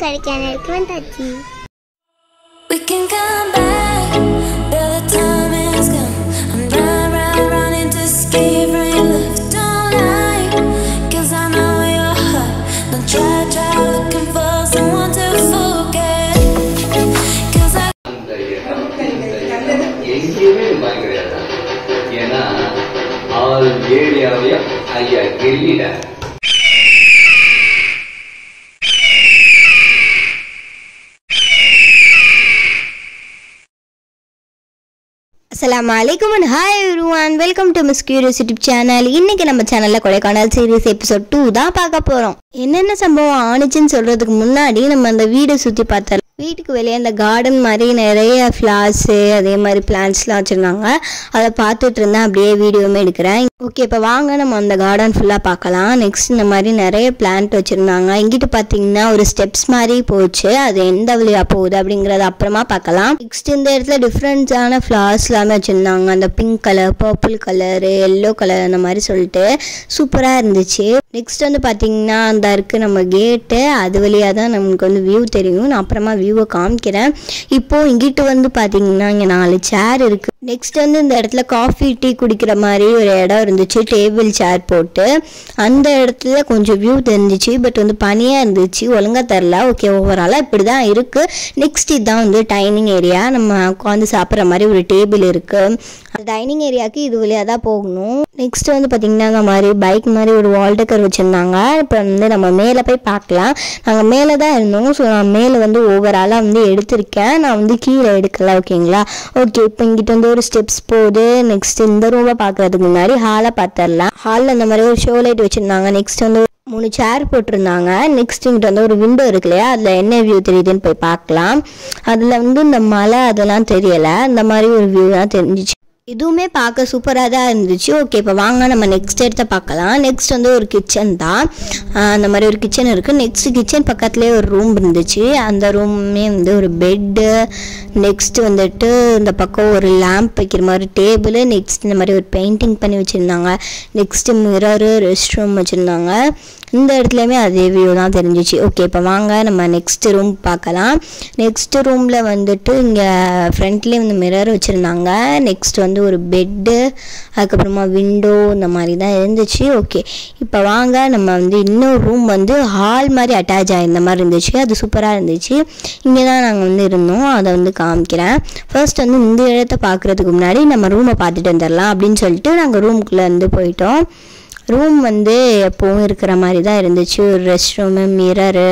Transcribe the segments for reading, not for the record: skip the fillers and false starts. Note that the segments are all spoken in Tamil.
கொடைக்கானலுக்கு வந்தாச்சு. We can come back, the time is gone. I'm running to escape from your love tonight. 'Cause I know your heart. Don't try looking for someone to forget. 'Cause I எங்கேயுமே பயங்கரையாதான். ஏன்னா ஆல் ஏரியாவையும் ஐயா கில்லிட. Assalamu alaikum and hi everyone, welcome to Miss Curious YouTube channel. இன்னைக்கு நம்ம சேனல்ல கொடைக்கானல் சீரிஸ் எபிசோட் 2 தான் பார்க்க போறோம். என்னென்ன சம்பவம் ஆனிச்சுன்னு சொல்றதுக்கு முன்னாடி நம்ம அந்த வீடை சுத்தி பார்த்தோம். வீட்டுக்கு வெளியே அந்த கார்டன் மாதிரி நிறைய ஃப்ளார்ஸு அதே மாதிரி பிளான்ட்ஸ்லாம் வச்சுருந்தாங்க. அதை பார்த்துட்டு இருந்தேன், அப்படியே வீடியோவுமே எடுக்கிறேன். ஓகே, இப்போ வாங்க நம்ம அந்த கார்டன் ஃபுல்லாக பார்க்கலாம். நெக்ஸ்ட் இந்த மாதிரி நிறைய பிளான்ட் வச்சுருந்தாங்க. இங்கிட்டு பார்த்தீங்கன்னா ஒரு ஸ்டெப்ஸ் மாதிரி போச்சு, அது எந்த வழியாக போகுது அப்படிங்கிறத அப்புறமா பார்க்கலாம். நெக்ஸ்ட் இந்த இடத்துல டிஃப்ரெண்ட்ஸான ஃப்ளார்ஸ் எல்லாமே வச்சுருந்தாங்க. அந்த pink colour, purple colour, yellow colour அந்த மாதிரி சொல்லிட்டு சூப்பராக இருந்துச்சு. நெக்ஸ்ட் வந்து பார்த்தீங்கன்னா அந்த இருக்குது நம்ம கேட்டு, அது வழியாக தான் நமக்கு வந்து வியூ தெரியும். நான் அப்புறமா வியூவை காமிக்கிறேன். இப்போது இங்கிட்டு வந்து பார்த்தீங்கன்னா இங்கே 4 சேர் இருக்குது. நெக்ஸ்ட் வந்து இந்த இடத்துல காஃபி டீ குடிக்கிற மாதிரி ஒரு இடம் இருந்துச்சு, டேபிள் சேர் போட்டு. அந்த இடத்துல கொஞ்சம் வியூ தெரிஞ்சிச்சு, பட் வந்து பனியாக இருந்துச்சு, ஒழுங்காக தெரில. ஓகே, ஓவராலாக இப்படி தான் இருக்குது. நெக்ஸ்ட் இதுதான் வந்து டைனிங் ஏரியா, நம்ம உட்காந்து சாப்பிட்ற மாதிரி ஒரு டேபிள் இருக்குது. அந்த டைனிங் ஏரியாவுக்கு இது வழியாக தான் போகணும். நெக்ஸ்ட் வந்து பார்த்திங்கன்னா இந்த மாதிரி பைக் மாதிரி ஒரு வால் டெக்கர் வச்சுருந்தாங்க. இப்போ வந்து நம்ம மேலே போய் பார்க்கலாம். நாங்கள் மேலே தான் இருந்தோம், ஸோ நான் மேலே வந்து ஓவராலாக வந்து எடுத்திருக்கேன், நான் வந்து கீழே எடுக்கல. ஓகேங்களா? ஓகே, இப்போ இங்கிட்ட வந்து ஒரு ஸ்டெப்ஸ் போகுது. நெக்ஸ்ட் இந்த ரூமை பார்க்கறதுக்கு முன்னாடி ஹாலை பார்த்துடலாம். ஹாலில் இந்த மாதிரி ஒரு ஷோ லைட் வச்சுருந்தாங்க. நெக்ஸ்ட் வந்து 3 சேர் போட்டிருந்தாங்க. நெக்ஸ்ட் இங்கிட்ட வந்து ஒரு விண்டோ இருக்கு இல்லையா, அதில் என்ன வியூ தெரியுதுன்னு போய் பார்க்கலாம். அதில் வந்து இந்த மலை அதெல்லாம் தெரியலை, இந்த மாதிரி ஒரு வியூ தான் தெரிஞ்சிச்சு. இதுவுமே பார்க்க சூப்பராக தான் இருந்துச்சு. ஓகே, இப்போ வாங்க நம்ம நெக்ஸ்ட் இடத்த பார்க்கலாம். நெக்ஸ்ட் வந்து ஒரு கிச்சன் தான், அந்த மாதிரி ஒரு கிச்சன் இருக்குது. நெக்ஸ்ட் கிச்சன் பக்கத்துலேயே ஒரு ரூம் இருந்துச்சு, அந்த ரூமே வந்து ஒரு பெட்டு. நெக்ஸ்ட் வந்துட்டு இந்த பக்கம் ஒரு லேம்ப் வைக்கிற மாதிரி டேபிள். நெக்ஸ்ட் இந்த மாதிரி ஒரு பெயிண்டிங் பண்ணி வச்சுருந்தாங்க. நெக்ஸ்ட்டு மிரரு, ரெஸ்ட் ரூம் வச்சுருந்தாங்க. இந்த இடத்துலையுமே அதே வியூ தான் தெரிஞ்சிச்சு. ஓகே, இப்போ வாங்க நம்ம நெக்ஸ்ட் ரூம் பார்க்கலாம். நெக்ஸ்ட் ரூமில் வந்துட்டு இங்கே ஃப்ரண்ட்லேயே வந்து மிரர் வச்சுருந்தாங்க. நெக்ஸ்ட் வந்து ஒரு பெட்டு, அதுக்கப்புறமா விண்டோ, இந்த மாதிரி தான் இருந்துச்சு. ஓகே, இப்போ வாங்க நம்ம வந்து இன்னொரு ரூம் வந்து ஹால் மாதிரி அட்டாச் ஆகிருந்த மாதிரி இருந்துச்சு, அது சூப்பராக இருந்துச்சு. இங்கே தான் நாங்கள் வந்து இருந்தோம், அதை வந்து காமிக்கிறேன். ஃபர்ஸ்ட் வந்து இந்த இடத்த பார்க்குறதுக்கு முன்னாடி நம்ம ரூமை பார்த்துட்டு வந்துடலாம் அப்படின்னு சொல்லிட்டு நாங்கள் ரூமுக்குள்ளே வந்து போயிட்டோம். ரூம் வந்து எப்போவும் இருக்கிற மாதிரி தான் இருந்துச்சு. ஒரு ரெஸ்ட் ரூமு, மிரரு,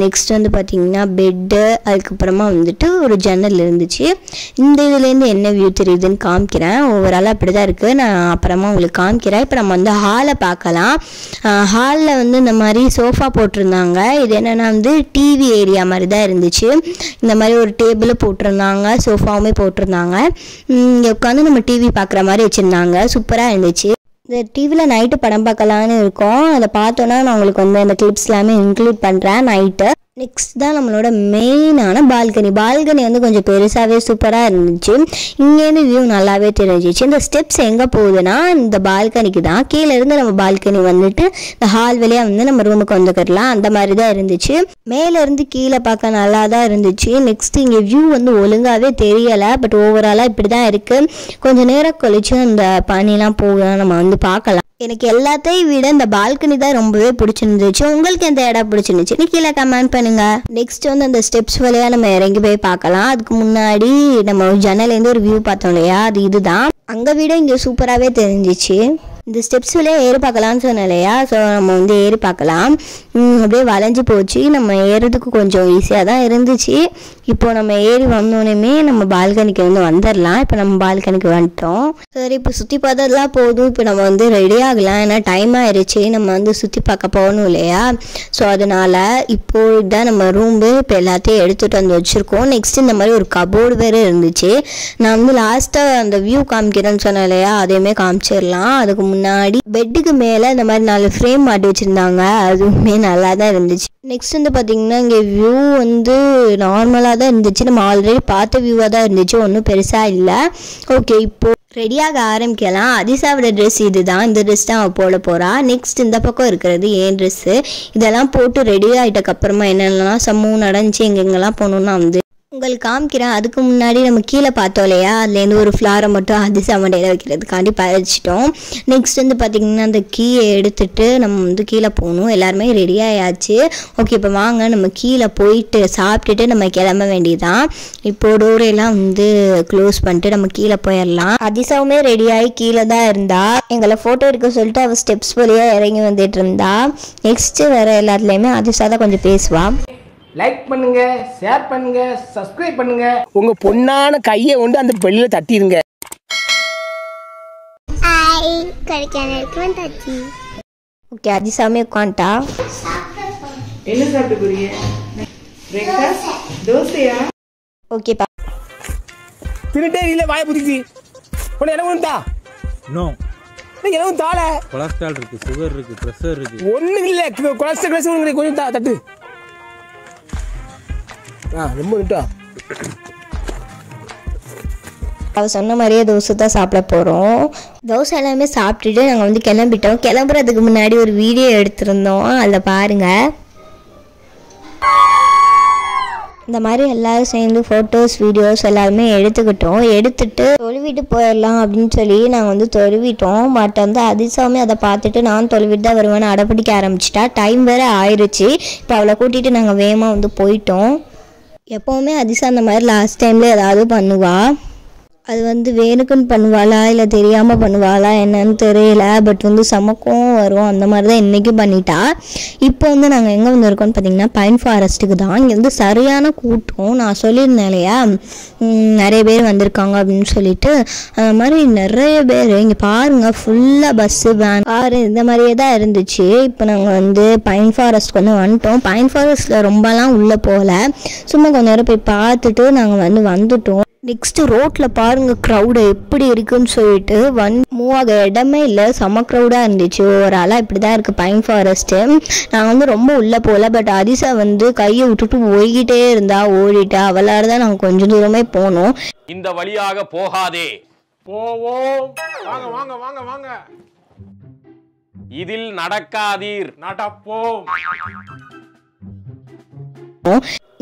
நெக்ஸ்ட் வந்து பார்த்திங்கன்னா பெட்டு, அதுக்கப்புறமா வந்துட்டு ஒரு ஜன்னல் இருந்துச்சு. இந்த இதுலேருந்து என்ன வியூ தெரியுதுன்னு காமிக்கிறேன். ஓவராலாக அப்படி தான் இருக்குது, நான் அப்புறமா உங்களுக்கு காமிக்கிறேன். இப்போ நம்ம வந்து ஹாலை பார்க்கலாம். ஹாலில் வந்து இந்த மாதிரி சோஃபா போட்டிருந்தாங்க. இது என்னென்னா வந்து டிவி ஏரியா மாதிரி தான் இருந்துச்சு. இந்த மாதிரி ஒரு டேபிள் போட்டிருந்தாங்க, சோஃபாவுமே போட்டிருந்தாங்க. இங்கே உட்காந்து நம்ம டிவி பார்க்குற மாதிரி வச்சுருந்தாங்க, சூப்பராக இருந்துச்சு. இந்த டிவியில் நைட்டு படம் பார்க்கலான்னு இருக்கோம், அதை பார்த்தோன்னா நான் உங்களுக்கு வந்து அந்த கிளிப்ஸ் எல்லாமே இன்க்ளூட் பண்ணுறேன் நைட்டு. நெக்ஸ்ட் தான் நம்மளோட மெயினான பால்கனி. பால்கனி வந்து கொஞ்சம் பெருசாகவே சூப்பராக இருந்துச்சு. இங்கேருந்து வியூ நல்லாவே தெரிஞ்சிச்சு. இந்த ஸ்டெப்ஸ் எங்கே போகுதுன்னா இந்த பால்கனிக்கு தான். கீழே இருந்து நம்ம பால்கனி வந்துட்டு இந்த ஹால் வழியாக வந்து நம்ம ரூமுக்கு வந்துக்கிடலாம், அந்த மாதிரி தான் இருந்துச்சு. மேலேருந்து கீழே பார்க்க நல்லா தான் இருந்துச்சு. நெக்ஸ்ட் இங்கே வியூ வந்து ஒழுங்காகவே தெரியலை, பட் ஓவராலாக இப்படி தான் இருக்குது. கொஞ்சம் நேரம் கழிச்சு அந்த பனிலாம் போக நம்ம வந்து பார்க்கலாம். எனக்கு எல்லாத்தையும் விட இந்த பால்கனி தான் ரொம்பவே பிடிச்சிருந்துச்சு. உங்களுக்கு எந்த இடம் பிடிச்சிருந்துச்சு கீழே கமெண்ட் பண்ணுங்க. நெக்ஸ்ட் வந்து அந்த ஸ்டெப்ஸ் வழியா நம்ம இறங்கி போய் பார்க்கலாம். அதுக்கு முன்னாடி நம்ம ஜன்னலேருந்து ஒரு வியூ பார்த்தோம் இல்லையா, அது இதுதான். அங்கே விட இங்கே சூப்பராகவே தெரிஞ்சிச்சு. இந்த ஸ்டெப்ஸ் வழியாக ஏறி பார்க்கலான்னு சொன்னேன் இல்லையா, ஸோ நம்ம வந்து ஏறி பார்க்கலாம். அப்படியே வளைஞ்சு போச்சு, நம்ம ஏறுறதுக்கு கொஞ்சம் ஈஸியாக தான் இருந்துச்சு. இப்போது நம்ம ஏறி வந்தோடனே நம்ம பால்கனிக்கு வந்து வந்துடலாம். இப்போ நம்ம பால்கனிக்கு வந்துட்டோம். சரி, இப்போ சுற்றி பார்த்ததெல்லாம் போதும், இப்போ நம்ம வந்து ரெடி ஆகலாம், ஏன்னா டைம் ஆயிடுச்சு, நம்ம வந்து சுற்றி பார்க்க போகணும் இல்லையா. ஸோ அதனால் இப்போது தான் நம்ம ரூம்பு இப்போ எல்லாத்தையும் எடுத்துகிட்டு வந்து வச்சுருக்கோம். நெக்ஸ்ட் இந்த மாதிரி ஒரு கபோர்டு வேறு இருந்துச்சு. நான் வந்து லாஸ்ட்டாக அந்த வியூ காமிக்கிறேன்னு சொன்னேன் இல்லையா, அதையுமே காமிச்சிடலாம். அதுக்கு முன்னாடி பெட்டுக்கு மேலே இந்த மாதிரி 4 ஃப்ரேம் மாட்டி வச்சுருந்தாங்க, அதுவுமே நல்லா தான் இருந்துச்சு. நெக்ஸ்ட் வந்து பார்த்திங்கன்னா இங்கே வியூ வந்து நார்மலாக தான் இருந்துச்சு, நம்ம ஆல்ரெடி பார்த்த வியூவாக தான் இருந்துச்சு, ஒன்றும் பெருசாக இல்லை. ஓகே, இப்போது ரெடியாக ஆரம்பிக்கலாம். அதிசாவோட ட்ரெஸ் இதுதான். இந்த ட்ரெஸ் தான் அவள் போட போகிறா. நெக்ஸ்ட் இந்த பக்கம் இருக்கிறது என் ட்ரெஸ்ஸு. இதெல்லாம் போட்டு ரெடி ஆகிட்டக்கப்புறமா என்னென்னலாம் சம்பவம் நடந்துச்சு, எங்கெங்கெல்லாம் போகணுன்னா உங்களுக்கு காமிக்கிறேன். அதுக்கு முன்னாடி நம்ம கீழே பார்த்தோம் இல்லையா, அதுலேருந்து ஒரு ஃப்ளாரை மட்டும் அதிசா மண்டையில் வைக்கிறதுக்காண்டி பறிச்சிட்டோம். நெக்ஸ்ட் பார்த்திங்கன்னா அந்த கீயை எடுத்துகிட்டு நம்ம கீழே போகணும். எல்லாருமே ரெடி ஆயாச்சு. ஓகே, இப்போ வாங்க நம்ம கீழே போயிட்டு சாப்பிட்டுட்டு நம்ம கிளம்ப வேண்டியதான். இப்போ டோரெல்லாம் க்ளோஸ் பண்ணிட்டு நம்ம கீழே போயிடலாம். அதிசாவுமே ரெடியாகி கீழே தான் இருந்தா. எங்களை ஃபோட்டோ எடுக்க சொல்லிட்டு அவள் ஸ்டெப்ஸ் வழியாக இறங்கி வந்துட்டு இருந்தா. நெக்ஸ்ட்டு வேறு எல்லாத்துலேயுமே அதிசா தான் கொஞ்சம் பேசுவா. லைக் பண்ணுங்க, ஷேர் பண்ணுங்க, சப்ஸ்கிரைப் பண்ணுங்க. உங்க பொண்ணான கையை கொண்டு அந்த பெல்லில தட்டிடுங்க. ஹாய், கொடைக்கானலுக்கு வந்தாச்சு. ஓகே, அதிசாமே உட்காந்துட்டா. என்ன சாப்பிட்டு போறீங்க? பிரேக்ஃபாஸ்ட் தோசையா? ஓகேப்பா. திருட்டே இல்ல வாயை புதிச்சு. உன்னை என்ன பண்ணுதா? நோ. நீங்க என்ன தால? கொலஸ்ட்ரால் இருக்கு, சுகர் இருக்கு, பிரஷர் இருக்கு. ஒண்ணும் இல்ல. கொலஸ்ட்ரால் கொஞ்சம் தட்டு. ரொம்ப விட்டா. அவள் சொன்ன மாதிரியே தோசை தான் சாப்பிட போகிறோம். தோசை எல்லாமே சாப்பிட்டுட்டு நாங்கள் கிளம்பிட்டோம். கிளம்புறதுக்கு முன்னாடி ஒரு வீடியோ எடுத்திருந்தோம், அதில் பாருங்கள். இந்த மாதிரி எல்லோரும் சேர்ந்து ஃபோட்டோஸ் வீடியோஸ் எல்லாருமே எடுத்துட்டு தொழுவிட்டு போயிடலாம் அப்படின்னு சொல்லி நாங்கள் தொழுவிட்டோம். பட் அதிசாவுமே அதை பார்த்துட்டு நான் தொழுவிட்டு தான் வருவேன்னு அடப்பிடிக்க ஆரம்பிச்சிட்டா. டைம் வேறு ஆயிடுச்சு. இப்போ அவளை கூட்டிகிட்டு நாங்கள் வேகமாக போயிட்டோம். எப்போவுமே அதிசா அந்த மாதிரி லாஸ்ட் டைமில் ஏதாவது பண்ணுவா. அது வேணுக்குன்னு பண்ணுவாளா இல்லை தெரியாமல் பண்ணுவாளா என்னன்னு தெரியல. பட் செமக்கும் வரும். அந்த மாதிரி தான் இன்றைக்கும் பண்ணிட்டா. இப்போ நாங்கள் எங்கே இருக்கோம்னு பார்த்தீங்கன்னா பைன் ஃபாரஸ்ட்டுக்கு தான். இங்கே சரியான கூட்டம். நான் சொல்லியிருந்தேன் இல்லையா, நிறைய பேர் வந்திருக்காங்க அப்படின்னு சொல்லிட்டு. அந்த மாதிரி நிறைய பேர் இங்கே பாருங்கள், ஃபுல்லாக பஸ்ஸு, வேன், காரு இந்த மாதிரியே தான் இருந்துச்சு. இப்போ நாங்கள் பைன் ஃபாரஸ்ட்க்கு வந்துட்டோம். பைன் ஃபாரஸ்ட்டில் ரொம்பலாம் உள்ளே போகல, சும்மா கொஞ்ச நேரம் போய் பார்த்துட்டு நாங்கள் வந்துட்டோம். நெக்ஸ்ட்டு ரோட்டில் பாருங்கள் க்ரௌடு எப்படி இருக்குன்னு சொல்லிட்டு மூவ் ஆக இடமே இல்லை. செம க்ரௌடாக இருந்துச்சு. ஓவராலாக இப்படி தான் இருக்குது பைன் ஃபாரஸ்ட்டு. நாங்கள் ரொம்ப உள்ளே போகல. பட் அதிசா கையை விட்டுட்டு போய்கிட்டே இருந்தா, ஓடிட்டா. அவளால தான் நாங்கள் கொஞ்சம் தூரமே போனோம். இந்த வழியாக போகாதே. போவோம். வாங்க வாங்க வாங்க வாங்க. இதில் நடக்காதீர். நடப்போம்.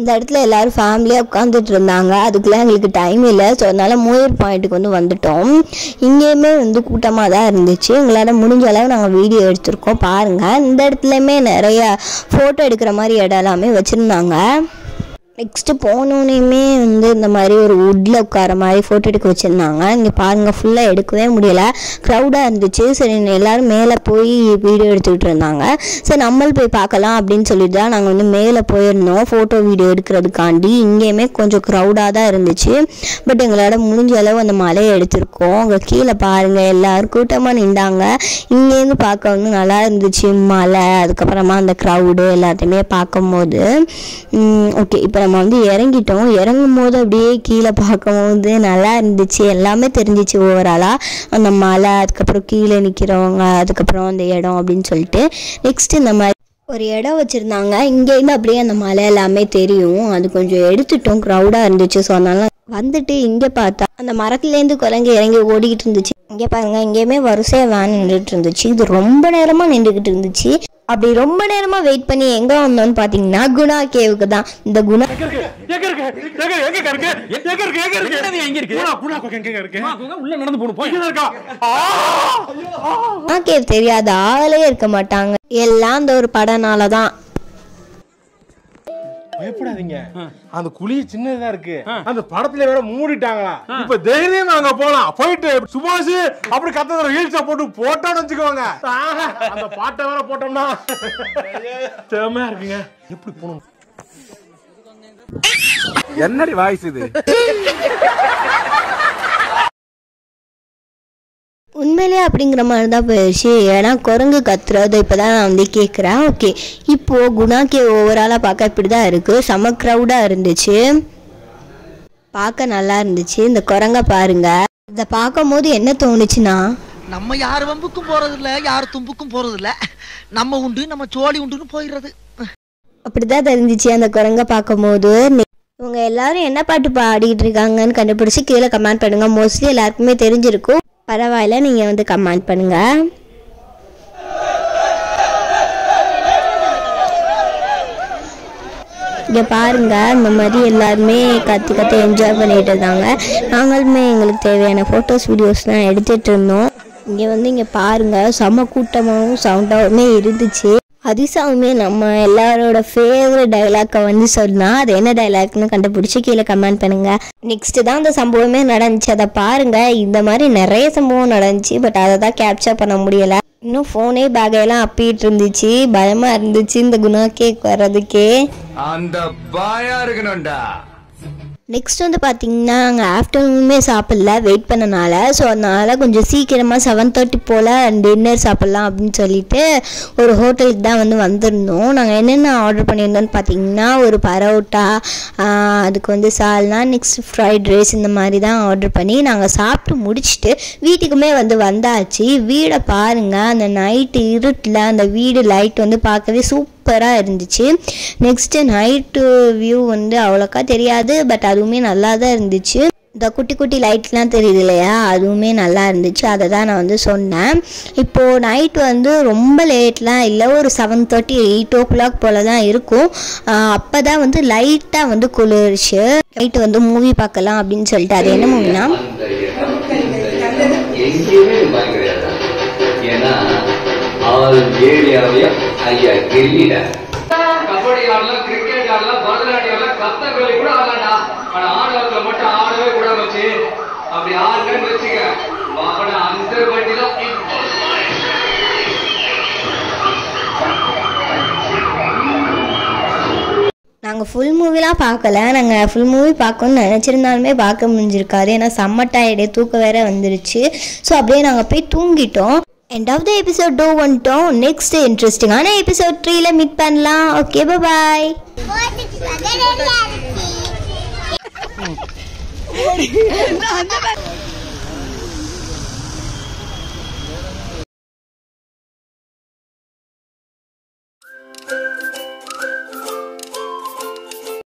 இந்த இடத்துல எல்லாரும் ஃபேமிலியாக உட்காந்துட்டு இருந்தாங்க. அதுக்குள்ளே எங்களுக்கு டைம் இல்லை. ஸோ அதனால் மூயர் பாயிண்ட்டுக்கு வந்துட்டோம். இங்கேயுமே கூட்டமாக தான் இருந்துச்சு. எங்களால் முடிஞ்ச அளவு நாங்கள் வீடியோ எடுத்திருக்கோம். பாருங்கள், இந்த இடத்துலையுமே நிறைய ஃபோட்டோ எடுக்கிற மாதிரி இடம் எல்லாமே வச்சுருந்தாங்க. நெக்ஸ்ட்டு போனோன்னே இந்த மாதிரி ஒரு வுட்டில் உட்கார மாதிரி ஃபோட்டோ எடுக்க வச்சுருந்தாங்க. இங்கே பாருங்கள், ஃபுல்லாக எடுக்கவே முடியலை, க்ரௌடாக இருந்துச்சு. சரி, எல்லோரும் மேலே போய் வீடியோ எடுத்துக்கிட்டு இருந்தாங்க. சரி, நம்மளும் போய் பார்க்கலாம் அப்படின்னு சொல்லிட்டு தான் நாங்கள் மேலே போயிருந்தோம் ஃபோட்டோ வீடியோ எடுக்கிறதுக்காண்டி. இங்கேயுமே கொஞ்சம் க்ரௌடாக தான் இருந்துச்சு. பட் எங்களால் முடிஞ்ச அளவு அந்த மலையை எடுத்திருக்கோம். அங்கே கீழே பாருங்கள், எல்லோரும் கூட்டமாக நின்றாங்க. இங்கேருந்து பார்க்க நல்லா இருந்துச்சு மலை. அதுக்கப்புறமா அந்த க்ரௌடு எல்லாத்தையுமே பார்க்கும்போது ஓகே. இப்போ நம்ம இறங்கிட்டோம். இறங்கும் போது அப்படியே கீழே பார்க்கும்போது நல்லா இருந்துச்சு. எல்லாமே தெரிஞ்சிச்சு ஓவராலாக. அந்த மலை, அதுக்கப்புறம் கீழே நிற்கிறவங்க, அதுக்கப்புறம் அந்த இடம் அப்படின்னு சொல்லிட்டு. நெக்ஸ்ட் இந்த மாதிரி ஒரு இடம் வச்சுருந்தாங்க. இங்கேருந்து அப்படியே அந்த மலை எல்லாமே தெரியும். அது கொஞ்சம் எடுத்துட்டோம், க்ரௌடாக இருந்துச்சு. ஸோ அதனால இங்கே பார்த்தா அந்த மரத்துலேருந்து குரங்கு இறங்கி ஓடிக்கிட்டு இருந்துச்சு. இங்கே பாருங்கள், இங்கேயுமே வரிசையாக வேன் நின்றுட்டு இருந்துச்சு. இது ரொம்ப நேரமாக நின்றுக்கிட்டு இருந்துச்சு. அப்படி ரொம்ப நேரமாக வெயிட் பண்ணி எங்கே வந்தோன்னு பார்த்தீங்கன்னா குணா கேவுக்கு தான். இந்த குணா கேவ் தெரியாத ஆளே இருக்க மாட்டாங்க. எல்லாம் அந்த ஒரு படனால தான். பயப்படாதீங்க, அந்த குழி சின்னதா இருக்கு. அந்த படத்துல வேற மூடிட்டாங்களா. இப்ப தைரியமா அங்க போலாம். போயிட்டு சுபாஷ் அப்படி கத்தற ஹீல்ஸ போட்டு போட்டோன்னு வச்சுக்கோங்க. அந்த பாட்டை வேற போட்டோம்னா செமையா இருக்குங்க. எப்படி போகணும்? என்னடி வாய்ஸ் இது? உண்மையிலே அப்படிங்கிற மாதிரி தான் போயிடுச்சு. ஏன்னா குரங்கு கத்துறது இப்போ தான் நான் கேட்குறேன். ஓகே, இப்போது குணாக்கே ஓவராலாக பார்க்க இப்படி தான் இருக்குது. செம க்ரௌடாக இருந்துச்சு, பார்க்க நல்லா இருந்துச்சு. இந்த குரங்கை பாருங்க. இதை பார்க்கும் போது என்ன தோணுச்சுன்னா, நம்ம யார் வம்புக்கும் போறது இல்லை, யார் தும்புக்கும் போறது இல்லை, நம்ம உண்டு நம்ம சோழி உண்டுன்னு போயிடுறது. அப்படிதான் தெரிஞ்சிச்சு அந்த குரங்கை பார்க்கும் போது. இவங்க எல்லாரும் என்ன பாட்டு பாடிட்டு இருக்காங்கன்னு கண்டுபிடிச்சி கீழே கமெண்ட் பண்ணுங்க. மோஸ்ட்லி எல்லாருக்குமே தெரிஞ்சிருக்கும். பரவாயில்ல, நீங்கள் வந்து கமெண்ட் பண்ணுங்க. இங்கே பாருங்க, இந்த மாதிரி எல்லாருமே கற்று என்ஜாய் பண்ணிட்டு இருந்தாங்க. நாங்களுமே எங்களுக்கு தேவையான ஃபோட்டோஸ் வீடியோஸ்லாம் எடுத்துகிட்டு இருந்தோம். இங்கே பாருங்க, செம கூட்டமாகவும் சவுண்டாகவுமே இருந்துச்சு. அதிசாவுமே நம்ம எல்லாரோட ஃபேவரட் டைலாக்கை வந்து சொன்னால் அது என்ன டைலாக்னு கண்டுபிடிச்சி கீழே கமெண்ட் பண்ணுங்கள். நெக்ஸ்ட்டு தான் அந்த சம்பவமே நடந்துச்சு. அதை பாருங்கள். இந்த மாதிரி நிறைய சம்பவம் நடந்துச்சு. பட் அதை தான் கேப்சர் பண்ண முடியலை. இன்னும் ஃபோனே பேகையெல்லாம் அப்பிட்டு இருந்துச்சு. பயமாக இருந்துச்சு இந்த குணா கேக் வர்றதுக்கே. அந்த பாயா இருக்கணும்டா. நெக்ஸ்ட் வந்து பார்த்தீங்கன்னா நாங்கள் ஆஃப்டர்நூனுமே சாப்பிடல, வெயிட் பண்ணனால. ஸோ அதனால் கொஞ்சம் சீக்கிரமாக 7:30 போல் டின்னர் சாப்பிட்லாம் அப்படின்னு சொல்லிட்டு ஒரு ஹோட்டலுக்கு தான் வந்து வந்திருந்தோம். நாங்கள் என்னென்ன ஆர்டர் பண்ணியிருந்தோம்னு பார்த்தீங்கன்னா ஒரு பரோட்டா, அதுக்கு வந்து சால்னா, நெக்ஸ்ட் ஃப்ரைட் ரைஸ், இந்த மாதிரி தான் ஆர்டர் பண்ணி நாங்கள் சாப்பிட்டு முடிச்சுட்டு வீட்டுக்குமே வந்து வந்தாச்சு. வீடை பாருங்கள், அந்த நைட்டு இருட்டில் அந்த வீடு லைட் வந்து பார்க்கவே சூப்பராக இருந்துச்சு. நெக்ஸ்ட்டு நைட்டு வியூ வந்து அவ்வளோக்கா தெரியாது, பட் அதுவுமே நல்லா தான் இருந்துச்சு. இந்த குட்டி குட்டி லைட்லாம் தெரியுது இல்லையா, அதுவுமே நல்லா இருந்துச்சு. அதை தான் நான் வந்து சொன்னேன். இப்போது நைட் வந்து ரொம்ப லேட்லாம் இல்லை, ஒரு 7:30 8 o'clock போல் தான் இருக்கும். அப்போ தான் வந்து லைட்டாக வந்து குளிர்ச்சு. நைட்டு வந்து மூவி பார்க்கலாம் அப்படின்னு சொல்லிட்டு. அது என்ன மூவினா, எங்கேயுமே பயங்கரையாது. ஏன்னா ஆல் ஏரியாவையும் ஐயா கில்லிட கபடி ஆடலாம், கிரிக்கெட் ஆடலாம், பரதநாட்டியம் ஆடலாம், கத்தகளி கூட ஆடலாம்டா. ஆனா ஆடவர்களை மட்டும் ஆடவே கூட வச்சு அப்படி ஆடுன்னு வச்சுக்க அந்த வண்டிதான். நாங்கள் ஃபுல் மூவிலாம் பார்க்கல. நாங்கள் ஃபுல் மூவி பார்க்கணுன்னு நினச்சிருந்தாலுமே பார்க்க முடிஞ்சிருக்காது. ஏன்னா செம்ம டயர்டு, தூக்கம் வேற வந்துருச்சு. ஸோ அப்படியே நாங்கள் போய் தூங்கிட்டோம். எண்ட் ஆஃப் த எபிசோட் 2 வந்துட்டோம். நெக்ஸ்ட் இன்ட்ரெஸ்டிங்கான எபிசோட் 3ல மீட் பண்ணலாம். ஓகே, பாய். போட்டுக்கு